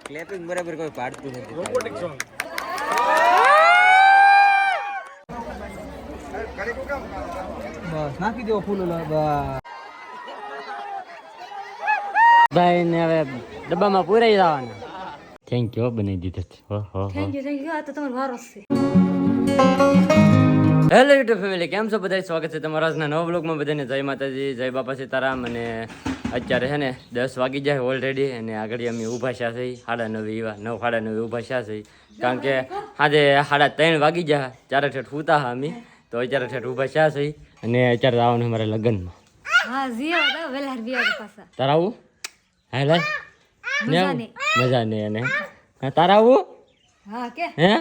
Clapping બરાબર કોઈ પાડતું નથી. Robotic song. બસ નાખી દો ફૂલ. ભાઈ ને હવે ડબ્બામાં પૂરાઈ જવાના. થેન્ક યુ બનાવી દીધા. Thank you. આ તો તમારો વારો છે. હેલો યુટ્યુબ ફેમિલી, કેમ છો બધા? સ્વાગત છે તમારા આજના નવા બ્લોગમાં. બધાને જય માતાજી, જય બાપા સીતારામ. અને અત્યારે છે ને 10 વાગી જાય ઓલરેડી, અને આગળ અમે ઊભા છે 9:30 9:30 ઊભા છે. કારણ કે આજે 3:30 વાગી જાય, ચારે ઠેઠ સૂતા હા અમે, તો અત્યારે ઠેઠ ઊભા છે. અને અત્યારે આવવાનું અમારે લગ્નમાં. હા જીયા વેલા વિયા પાછા. તારે આવું? હા લે મજા નહીં. અને તારે આવું? હા કે હે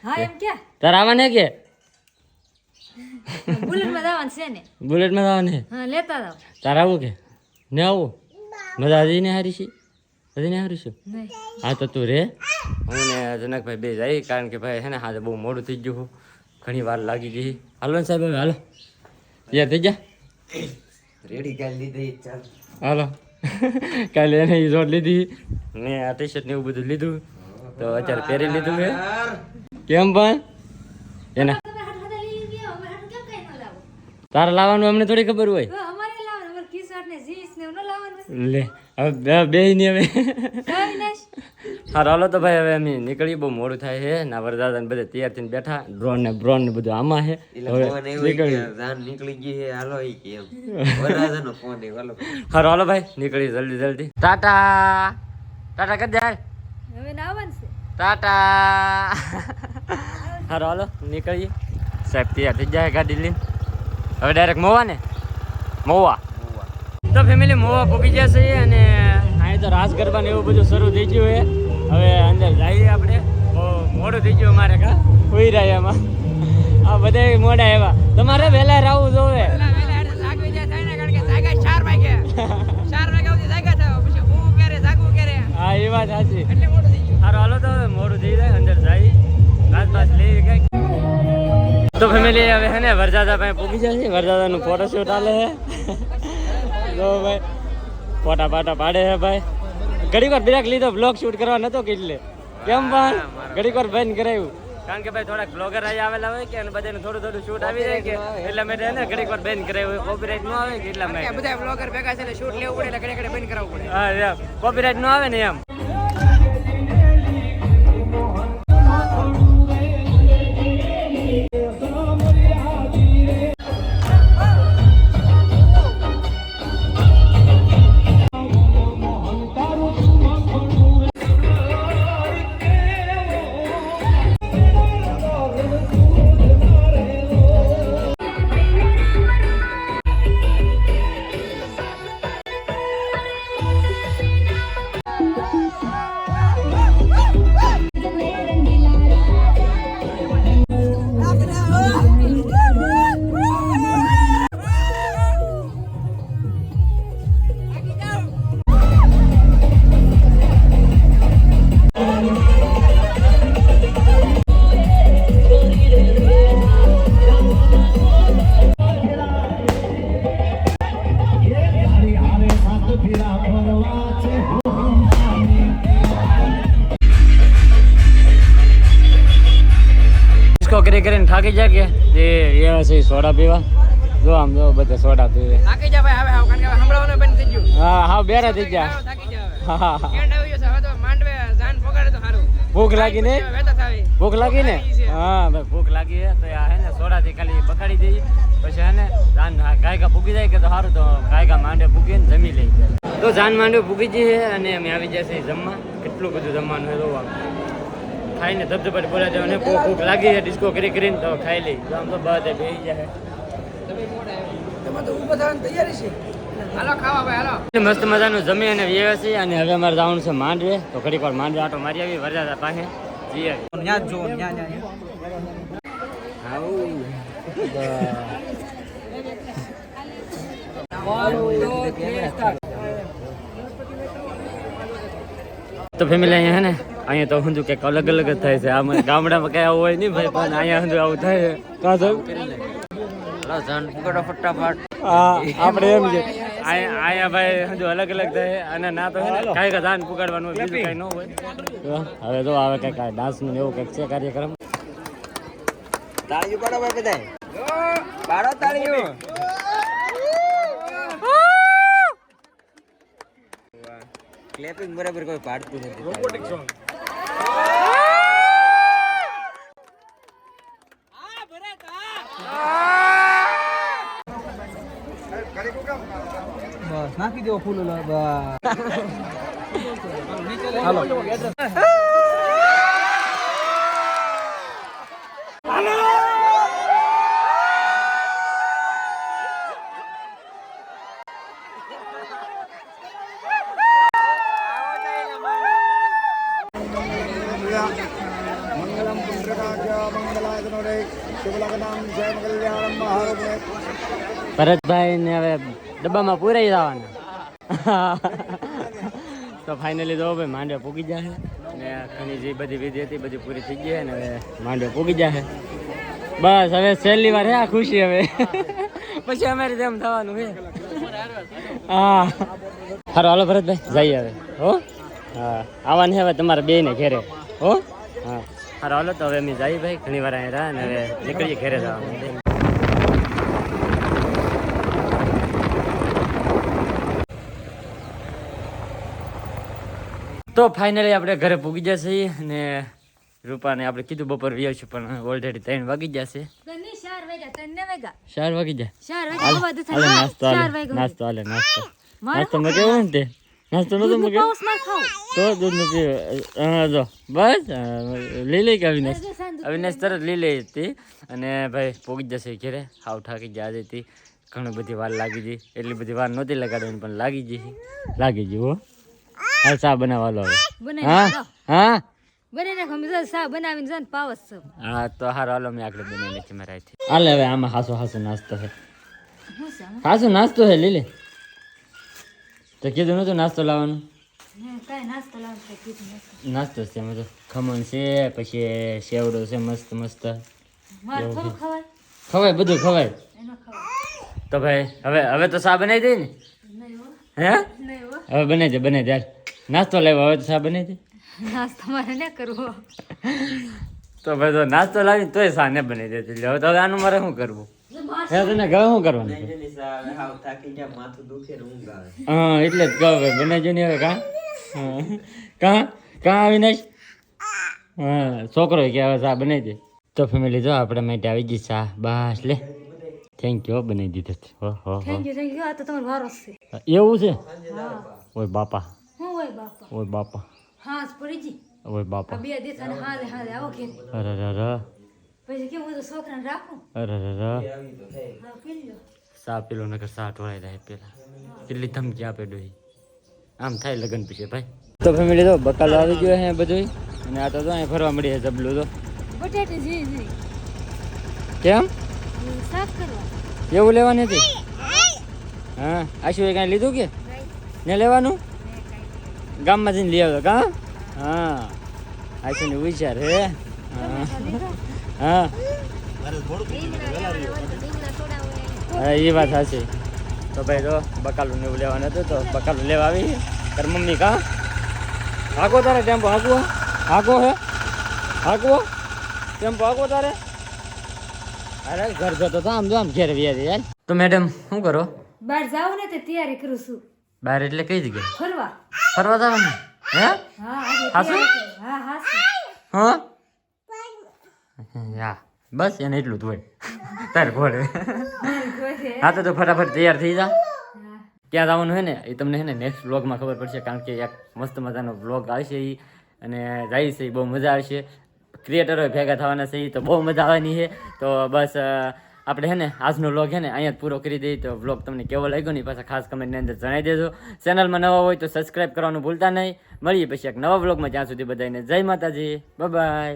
હા એમ કે તારે આવવાને કે બુલેટમાં જવાનું છે ને? બુલેટમાં જવાને? હા લેતા જાવ. તારે આવું કે ને આવું? મજા હજી ને હારી છે? હજી ને હારી છું? હા તો તું રે, હું ને જનકભાઈ બે જાય. કારણ કે ભાઈ છે ને આજે બહુ મોડું થઈ ગયું, ઘણી વાર લાગી ગઈ. હાલો ને સાહેબ, હવે હાલો યાર થઈ જા રેડી કાલ લીધી ચાલ. હાલો કાલે એને રિઝોર્ટ લીધી ને આ ટી શર્ટ ને એવું બધું લીધું, તો અત્યારે પહેરી લીધું છે. કેમ પણ એના તારે લાવવાનું અમને થોડી ખબર હોય. અમારે લાવવાનું, અમારે ટી-શર્ટ ને જીન્સ ને ન લાવવાનું. લે હવે બે ની હવે હા હાલો તો ભાઈ હવે અમે નીકળી. બહુ મોડું થાય છે ના વરદાદા ને બધા તૈયાર થઈને બેઠા. ડ્રોન ને બધું આમાં છે. નીકળી ગઈ છે. હાલો ઈ કેમ વરદાદાનો ફોન એ હાલો. હાલો ભાઈ નીકળી જલ્દી. ટાટા ટાટા કરી જાય. હવે આવવાનું છે. ટાટા હાલો નીકળીએ. સાહેબ તૈયાર થઈ જાય ગાડી લઈને. હવે ડાયરેક્ટ મોવા તો ફેમિલી મોવા પહોંચી જશે. અને અહીં તો રાસ ગરબા ને એવું બધું શરૂ થઈ ગયું છે. હવે અંદર જઈએ આપણે. બહુ મોડું થઈ ગયું અમારે. કા હોઈ રહ્યા એમાં આ બધા મોડા એવા. તમારે વહેલા આવવું જોવે. હા એ વાત સાચી. હાલો તો હવે મોડું થઈ જાય, અંદર જાય રાત લઈ કઈક. તો ફેમિલી હવે હે ને વરજાદા ભાઈ પૂગી જશે. વરજાદાનું ફોટોશૂટ હાલે છે. તો ભાઈ ફોટા પાડે છે ભાઈ. ઘડીક વાર બ્રેક લીધો, બ્લોગ શૂટ કરવા નતો કેટલે. કેમ પણ ઘડીક વાર બંધ કરાવ્યું. કારણ કે ભાઈ થોડાક બ્લોગર અહીં આવેલા હોય કે અને બધાને થોડું શૂટ આવી જાય કે એટલા માટે ને ઘડીક વાર બંધ કરાવ્યું. કોપીરાઇટ ન આવે કે એટલા માટે બધા બ્લોગર ભેગા છે શૂટ લેવું પડે એટલે ઘડે બંધ કરાવવું પડે. હા કોપીરાઇટ ન આવે ને એમ. કરીને થાકી જાય કે એ એવા છે સોડા પીવા. જો આમ જો બધા સોડા પીવે. થાકી જા ભાઈ હવે કારણ કે હમણાં બંધ થઈ ગયું. હા બેરા થઈ ગયા. થાકી જા હવે. હા એન્ડ આવી ગયો છે. હવે તો માંડવે જાન પોગાડે તો સારું. ભૂખ લાગી ને? વેતા થાવી. ભૂખ લાગી ને? હા ભાઈ ભૂખ લાગી છે તો આ હે ને સોડા થી ખાલી પકડી દઈએ પછી હે ને જાન ગાયકા પૂગી જાય કે તો સારું. તો ગાયકા માંડે પૂગીને જમી લઈ. તો જાન માંડવે પૂગી જઈએ અને અમે આવી જશે જમવા. કેટલું બધું જમવાનું હોય તો ખાઈને ધબધબાટ બોલા જવાને. ભૂખ લાગી છે ડિસ્કો કરીને તો ખાઈ લઈ. તો આમ તો બધે બેસી જાય. તમે તો ઊભા થવાની તૈયારી છે. હાલો ખાવા ભાઈ હાલો. મસ્ત મજાનું જમી અને વ્યવસ્થિત. અને હવે અમારે જવાનું છે માંડવે. તો ઘડીક વાર માંડવે આટો મારી આવી વરજાદા પાસે જઈએ. તો ફેમિલી અહીંયા હે ને અહીંયા તો સમજુ કંઈક અલગ અલગ જ થાય છે આમાં ગામડામાં કઈ આવું હોય નહીં ભાઈ પણ અહીંયા સમજુ આવું થાય છે કાં તો હાલો જાન પકડો ફટાફટ. હા આપણે એમ છે અહીંયા ભાઈ સમજુ અલગ અલગ થાય અને ના તો છે ને કાંઈ ધાન પુગાડવાનું હોય બીજું કાંઈ ન હોય તો હવે તો આવે કંઈક ડાન્સનું એવું કંઈક છે કાર્યક્રમ. તાળીઓ પાડો ભાઈ બધાય. પાડો તાળીઓ. ક્લેપિંગ બરાબર કોઈ પાડતું નથી. Robotic song. બસ નાખી દેવો ફૂલ હાલો મંગલમ પુત્રકાજ્ય મંગલાય ગણોરે શુભલગ્નમ જય મંગલ્યાણમ મહારોગ્ય. ભરતભાઈ ને હવે ડબ્બામાં પૂરાઈ જવાના તો ફાઇનલી તો ભાઈ માંડવે પૂગી જશે ને ઘણી જે બધી વિધિ હતી બધી પૂરી થઈ ગઈ ને હવે માંડવે પૂગી જશે. બસ હવે છેલ્લી વાર હે આ ખુશી હવે પછી અમારી જેમ થવાનું છે. હા સારું હાલો ભરતભાઈ જઈએ હવે હો. હા આવવાની હવે તમારા બે ને ઘેરે હો. હા સારું હાલો તો હવે અમે જઈએ ભાઈ ઘણી વાર અહીંયા રહ્યા ને હવે નીકળીએ ઘેરે જવાનું. તો ફાઇનલી આપણે ઘરે પૂગી જશે અને રૂપાને આપણે કીધું બપોર વ્યાવ છે પણ ઓલરેડી 3 વાગી જશે. 4 વાગ્યા 3 વાગ્યા 4 વાગી જાય. 4 વાગ્યા બધું હાલે થાય. નાસ્તો હાલે નાસ્તો હાલે નાસ્તો નાસ્તો મેં કેવું ને તે નાસ્તો નતો મેં કેવું પાઉસ માં ખાવ તો દૂધ નું પીવે. હા જો બસ લઈ લઈ કે અવિનાશ તરત લઈ લઈ હતી અને ભાઈ પૂગી જશે ઘરે. હાવ થાકી જાય હતી ઘણી બધી વાર લાગી ગઈ એટલી બધી વાર નહોતી લગાડવાની પણ લાગી ગઈ હો. હાલ ચા બનાવવાનો હવે. હા હા બને નાખો મિત્ર સા બનાવીને જન પાવસ છે. હા તો હારો હાલો મેં આગળ બનાવી નાખી મારાથી. હાલે હવે આમાં હાસો નાસ્તો છે. હાસો નાસ્તો છે લીલે તો કીધું નતું નાસ્તો લાવવાનું. કાઈ નાસ્તો લાવશે કીધું નાસ્તો છે એમાં તો ખમણ છે પછી સેવડો છે મસ્ત મસ્ત માર થોડું ખવાય ખવાય બધું ખવાય. એનો ખવાય તો ભાઈ હવે તો ચા બનાવી દે ને. નહીં હો હે નહીં હો હવે બનાવી દે નાસ્તો લેવા હવે તો ચા બનાવી દે. નાસ્તો મારે ન કરવો. તો ભાઈ તો નાસ્તો લાવીને તોય ચા ને બનાવી દેતી હવે તો હવે આનું મારે શું કરવું હે તને કહે શું કરવાનું છે? હાવ થાકી ગયા માથું દુખે ને ઊંઘ આવે. હા એટલે જ કહો ભાઈ બનાવજો ને હવે કાં અવિનાશ હા છોકરો કે હવે ચા બનાવી દે. તો ફેમિલી જો આપણે માટે આવી ગઈ ચા બસ લે થેન્ક યુ બનાવી દીધો હો થેન્ક યુ આ તો તમારો વારો છે. એવું છે હા ઓય બાપા હું હોય બાપા ઓય બાપા હા પડી જી ઓય બાપા આ બે દિવસ અને હાલે આવો કે અરે પછી કેમ હું તો છોકરાને રાખું અરે હા પી લો સા પેલો નકર સા ટોળાઈ જાય પેલા કેટલી ધમકી આપે ડોહી આમ થાય લગન પછી ભાઈ. તો ફેમિલી તો બકાલો આવી ગયો હે બધું અને આ તો અહીં ફરવા મળી છે જબલું તો બટાટી જી કેમ સાફ કરવા એવું લેવાની હતી. હા આશુએ કાંઈ લીધું કે ને લેવાનું ગામમાં જઈને લઈ આવ્યો કા. હા આશુને વિચાર હે હા હા એ વાત સાચી. તો ભાઈ તો બકાલું ને એવું લેવાનું હતું તો બકાલું લેવા આવી તાર મમ્મી કા હાકો તારે ટેમ્પો હાકવો ટેમ્પો હાકવો તારે. અરે ઘર જતો તો આમ ઘેર વ્યાજ યાર. તો મેડમ શું કરો? બહાર જાવ ને તે તૈયારી કરું છું. બહાર એટલે કઈ જગ્યાએ ફરવા જવાનું હે? હા આજે હાસુ? હા હા હા યા બસ એને એટલું જ હોય તારે ઘોડે. હા તો ફટાફટ તૈયાર થઈ જા. ક્યાં જવાનું હોય ને એ તમને છે ને નેક્સ્ટ વ્લોગમાં ખબર પડશે કારણ કે એક મસ્ત મજાનો વ્લોગ આવશે એ અને જાય છે બહુ મજા આવશે. ક્રિએટરો ભેગા થવાના છે તો બહુ મજા આવવાની છે. તો બસ આપણે છે ને આજનો વ્લોગ છે ને અહીંયા જ પૂરો કરી દઈએ. તો વ્લોગ તમને કેવો લાગ્યો ને પાછા ખાસ કમેન્ટની અંદર જણાવી દેજો. ચેનલમાં નવા હોય તો સબસ્ક્રાઈબ કરવાનું ભૂલતા નહીં. મળીએ પછી એક નવા વ્લોગમાં. જ્યાં સુધી બધાને જય માતાજી બાય.